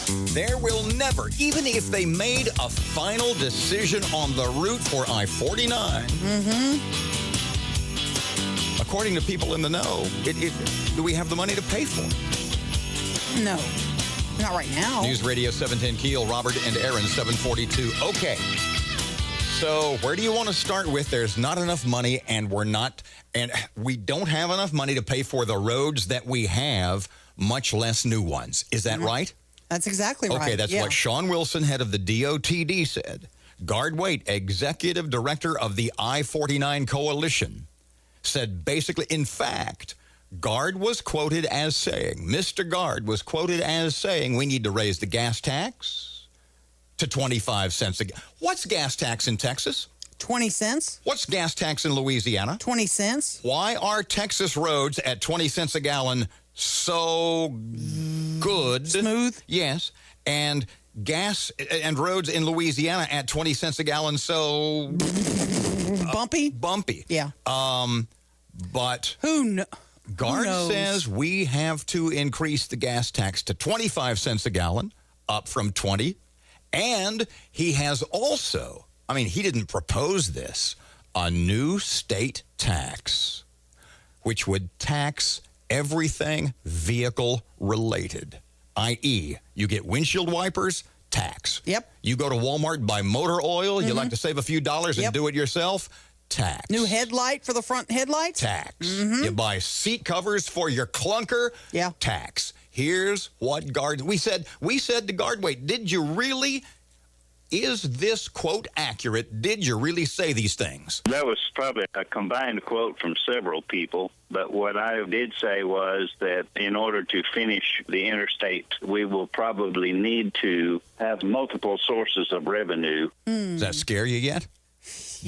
There will never, even if they made a final decision on the route for I-49, according to people in the know, do we have the money to pay for it? No, not right now. News Radio 710 Keel, Robert and Erin, 742. Okay. So where do you want to start with? There's not enough money, and we don't have enough money to pay for the roads that we have, much less new ones. Is that right? That's exactly right. Okay, that's what Shawn Wilson, head of the DOTD, said. Gard Wayt, executive director of the I-49 Coalition, said basically, in fact, Gard was quoted as saying, Mr. Gard was quoted as saying, we need to raise the gas tax to 25 cents a gallon. What's gas tax in Texas? 20 cents. What's gas tax in Louisiana? 20 cents. Why are Texas roads at 20 cents a gallon so good? Smooth? Yes. And gas and roads in Louisiana at 20 cents a gallon so... bumpy? Bumpy. Yeah. But... Gard says we have to increase the gas tax to 25 cents a gallon, up from 20. And he has also, he didn't propose this, a new state tax, which would tax everything vehicle-related, i.e., you get windshield wipers, tax. Yep. You go to Walmart, buy motor oil, you like to save a few dollars and do it yourself, tax. New headlight for the front headlights? Tax. You buy seat covers for your clunker? Yeah. Tax. Here's what Gard... We said to Gard, wait, did you really... Is this quote accurate? Did you really say these things? That was probably a combined quote from several people, but what I did say was that in order to finish the interstate, we will probably need to have multiple sources of revenue. Does that scare you yet?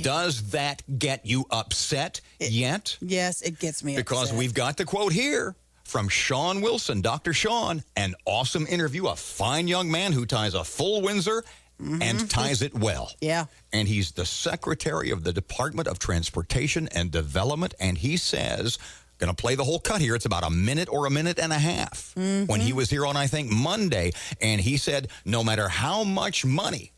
Does that get you upset yet? Yes, it gets me because upset. We've got the quote here from Shawn Wilson, Dr. Shawn, an awesome interview, a fine young man who ties a full Windsor and ties it well. Yeah. And he's the Secretary of the Department of Transportation and Development, and he says, going to play the whole cut here, it's about a minute or a minute and a half, when he was here on, I think, Monday, and he said, no matter how much money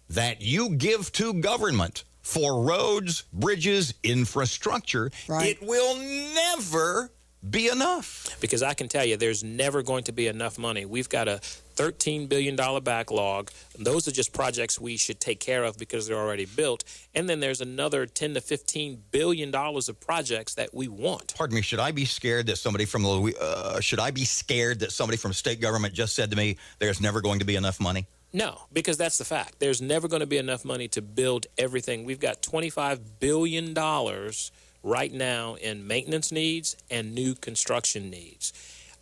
that you give to government for roads, bridges, infrastructure, it will never be enough. Because I can tell you, there's never going to be enough money. We've got a $13 billion backlog. Those are just projects we should take care of because they're already built. And then there's another $10 to $15 billion of projects that we want. Pardon me, should I be scared that somebody from state government just said to me, there's never going to be enough money? No, because that's the fact. There's never going to be enough money to build everything. We've got $25 billion right now in maintenance needs and new construction needs.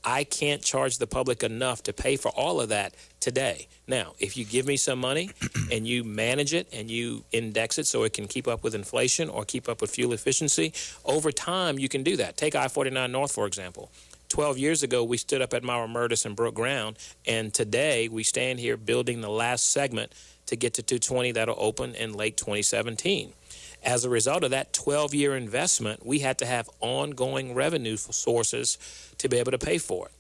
I can't charge the public enough to pay for all of that today. Now, if you give me some money and you manage it and you index it so it can keep up with inflation or keep up with fuel efficiency, over time you can do that. Take I-49 North, for example. 12 years ago, we stood up at Mara Murtis and broke ground, and today we stand here building the last segment to get to 220 that'll open in late 2017. As a result of that 12-year investment, we had to have ongoing revenue sources to be able to pay for it.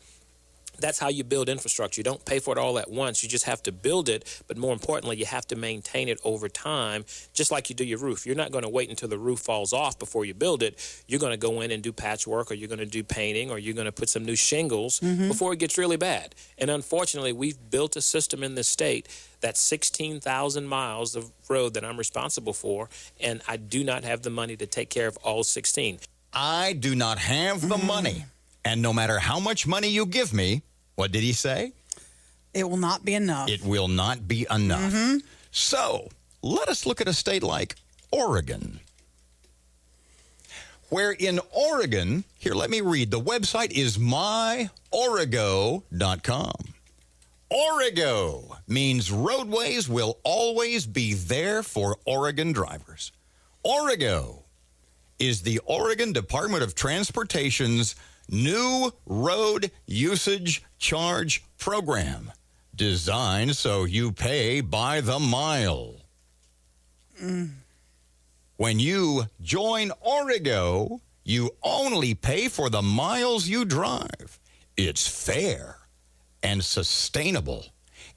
That's how you build infrastructure. You don't pay for it all at once. You just have to build it, but more importantly, you have to maintain it over time, just like you do your roof. You're not going to wait until the roof falls off before you build it. You're going to go in and do patchwork, or you're going to do painting, or you're going to put some new shingles before it gets really bad. And unfortunately, we've built a system in this state that's 16,000 miles of road that I'm responsible for, and I do not have the money to take care of all 16. I do not have the money. And no matter how much money you give me, what did he say? It will not be enough. It will not be enough. So let us look at a state like Oregon, where in Oregon, here, let me read. The website is myorigo.com. Origo means roadways will always be there for Oregon drivers. Origo is the Oregon Department of Transportation's new road usage charge program, designed so you pay by the mile. When you join Origo, you only pay for the miles you drive. It's fair and sustainable.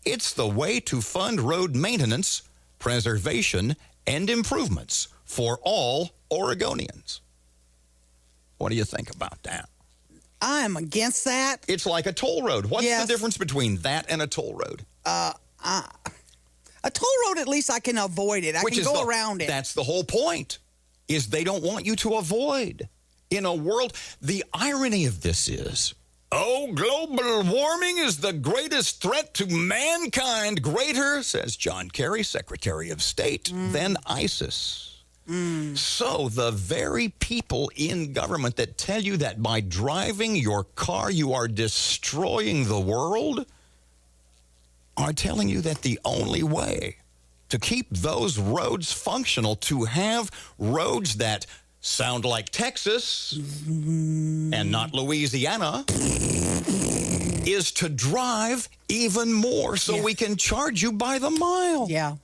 It's the way to fund road maintenance, preservation, and improvements for all Oregonians. What do you think about that? I'm against that. It's like a toll road. What's the difference between that and a toll road? A toll road, at least I can avoid it. I can go around it. That's the whole point, is they don't want you to avoid. In a world, the irony of this is, global warming is the greatest threat to mankind. Greater, says John Kerry, Secretary of State, than ISIS. So the very people in government that tell you that by driving your car you are destroying the world are telling you that the only way to keep those roads functional, to have roads that sound like Texas and not Louisiana, is to drive even more so we can charge you by the mile. Yeah.